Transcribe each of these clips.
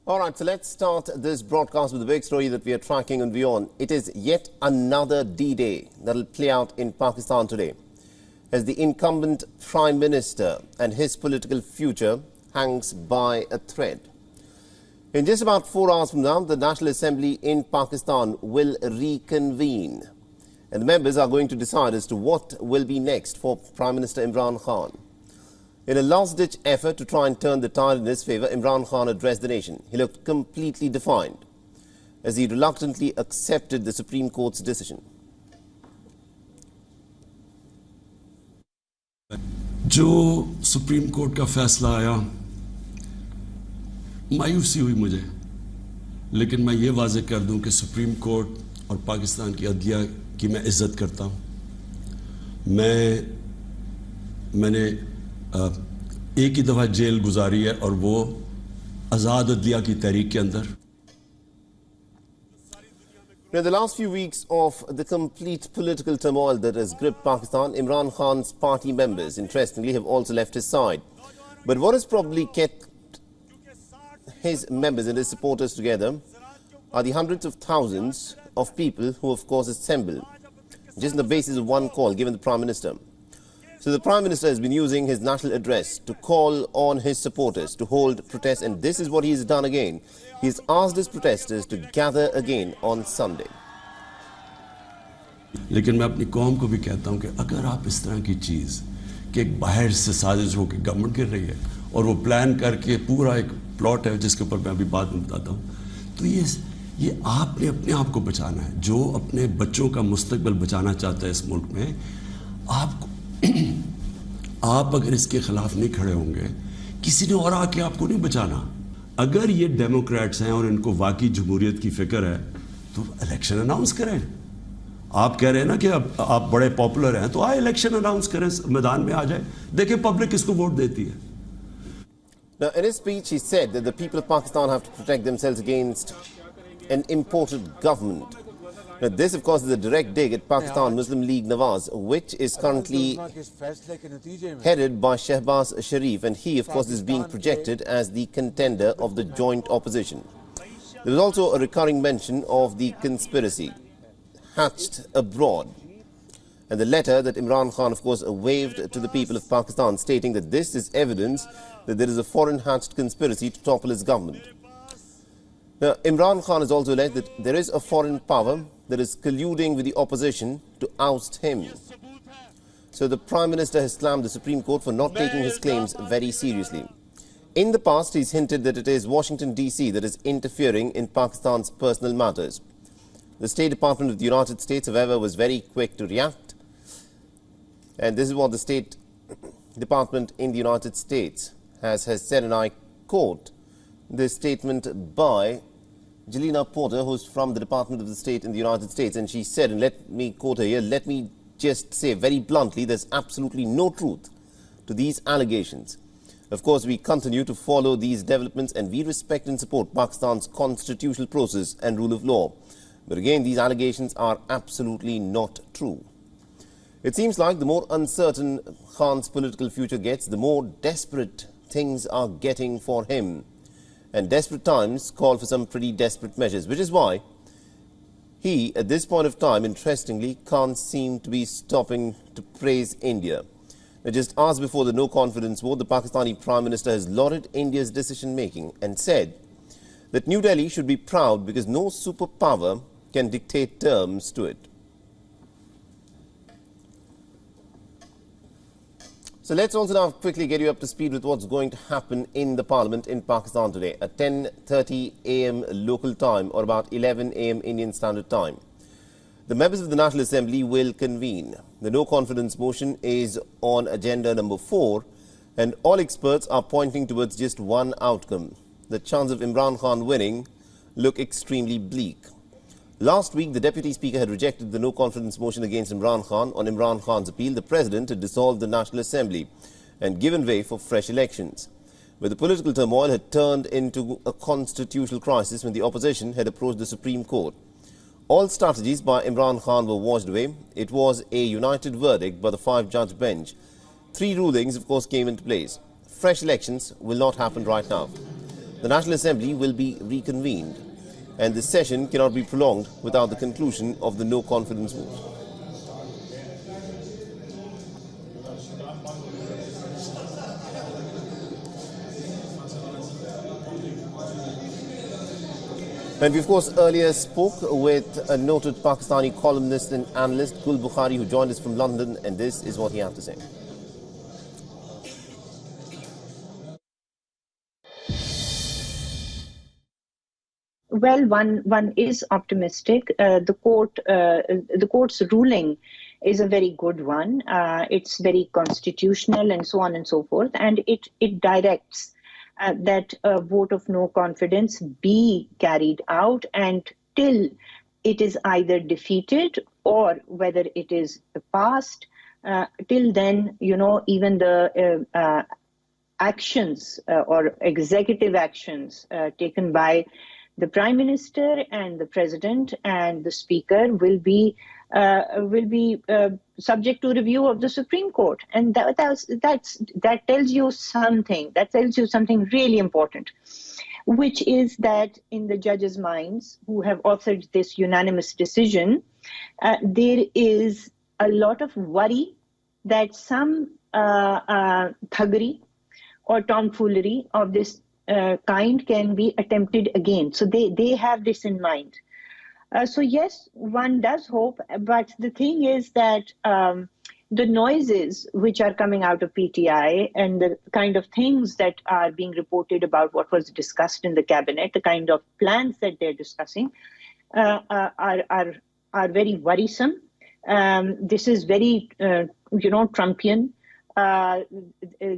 All right, so let's start this broadcast with the big story that we are tracking on WION. It is yet another D-Day that will play out in Pakistan today, as the incumbent Prime Minister and his political future hangs by a thread. In just about 4 hours from now, the National Assembly in Pakistan will reconvene, and the members are going to decide as to what will be next for Prime Minister Imran Khan. In a last-ditch effort to try and turn the tide in his favour, Imran Khan addressed the nation. He looked completely defiant as he reluctantly accepted the Supreme Court's decision. जो supreme court का फैसला आया, मायूसी हुई मुझे, लेकिन मैं ये वाज़ेह कर दूं कि सुप्रीम कोर्ट और पाकिस्तान की अदलिया की मैं इज़्ज़त करता हूं। मैंने एक ही दफ़ा जेल गुजारी है और वो आज़ाद अदलिया की तहरीक के अंदर। In the last few weeks of the complete political turmoil that has gripped Pakistan, Imran Khan's party members, interestingly, have also left his side. But what has probably kept his members and his supporters together are the hundreds of thousands of people who, of course, assemble just on the basis of one call given the Prime Minister. So the Prime Minister has been using his national address to call on his supporters to hold protests, and this is what he has done again. He has asked his protesters to gather again on Sunday. लेकिन मैं अपनी कौम को भी कहता हूं कि अगर आप इस तरह की चीज़ कि एक बाहर से साजिश हो के गवर्नमेंट गिर रही है और वो प्लान करके पूरा एक प्लॉट है जिसके ऊपर मैं अभी बाद में बताता हूं, तो ये आपने अपने आप को बचाना है। जो अपने बच्चों का मुस्तकबिल बचाना चाहता है इस मुल्क में, आप अगर इसके खिलाफ नहीं खड़े होंगे, किसी ने और आके आपको नहीं बचाना। अगर ये डेमोक्रेट्स हैं और इनको वाकई जमहूरियत की फिक्र है तो इलेक्शन अनाउंस करें। आप कह रहे हैं ना कि आप बड़े पॉपुलर हैं, तो आए इलेक्शन अनाउंस करें, मैदान में आ जाए, देखें पब्लिक किसको वोट देती है। Now, in his speech, he said that the people of Pakistan have to protect themselves against an imported government. Now, this, of course, is a direct dig at Pakistan Muslim League Nawaz, which is currently headed by Shehbaz Sharif, and he, of course, is being projected as the contender of the joint opposition. There was also a recurring mention of the conspiracy hatched abroad, and the letter that Imran Khan, of course, waved to the people of Pakistan, stating that this is evidence that there is a foreign hatched conspiracy to topple his government. Now, Imran Khan has also alleged that there is a foreign power that is colluding with the opposition to oust him. So the Prime Minister has slammed the Supreme Court for not taking his claims very seriously. In the past, he's hinted that it is Washington, D.C. that is interfering in Pakistan's personal matters. The State Department of the United States, however, was very quick to react. And this is what the State Department in the United States has said, and I quote this statement by Jelena Porter, who's from the Department of the State in the United States, and she said, and let me quote her here, "Let me just say very bluntly, there's absolutely no truth to these allegations. Of course, we continue to follow these developments and we respect and support Pakistan's constitutional process and rule of law. But again, these allegations are absolutely not true." It seems like the more uncertain Khan's political future gets, the more desperate things are getting for him. And desperate times call for some pretty desperate measures, which is why he, at this point of time, interestingly, can't seem to be stopping to praise India. Now, just hours before the no-confidence vote, the Pakistani Prime Minister has lauded India's decision-making and said that New Delhi should be proud because no superpower can dictate terms to it. So let's also now quickly get you up to speed with what's going to happen in the Parliament in Pakistan today at 10:30 a.m. local time, or about 11 a.m. Indian Standard Time. The members of the National Assembly will convene. The no-confidence motion is on agenda number 4, and all experts are pointing towards just one outcome. The chance of Imran Khan winning look extremely bleak. Last week, the Deputy Speaker had rejected the no-confidence motion against Imran Khan. On Imran Khan's appeal, the President had dissolved the National Assembly and given way for fresh elections. But the political turmoil had turned into a constitutional crisis when the opposition had approached the Supreme Court. All strategies by Imran Khan were washed away. It was a united verdict by the 5-judge bench. 3 rulings, of course, came into place. Fresh elections will not happen right now. the National Assembly will be reconvened, and this session cannot be prolonged without the conclusion of the no confidence vote. And we, of course, earlier spoke with a noted Pakistani columnist and analyst, Gul Bukhari, who joined us from London, and this is what he had to say. Well, one is optimistic. The court's ruling is a very good one. It's very constitutional and so on and so forth, and it directs that a vote of no confidence be carried out, and till it is either defeated or whether it is passed, till then, even the actions or executive actions taken by the Prime Minister and the President and the Speaker will be subject to review of the Supreme Court, and that tells you something. That tells you something really important, which is that in the judges' minds who have authored this unanimous decision, there is a lot of worry that some thuggery or tomfoolery of this kind can be attempted again. So they have this in mind. So yes, one does hope, but the thing is that the noises which are coming out of PTI and the kind of things that are being reported about what was discussed in the cabinet, the kind of plans that they're discussing, are very worrisome. This is very, Trumpian.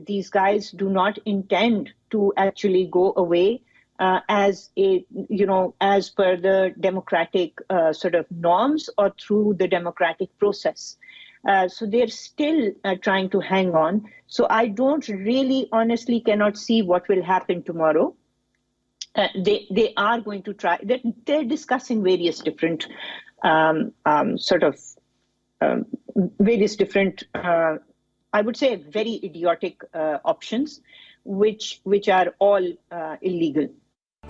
These guys do not intend to actually go away as per the democratic sort of norms or through the democratic process. So they're still trying to hang on. So I don't really, honestly, cannot see what will happen tomorrow. They are going to try. They're discussing various different various different. I would say very idiotic options, which are all illegal.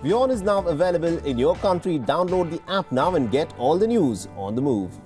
WION is now available in your country. Download the app now and get all the news on the move.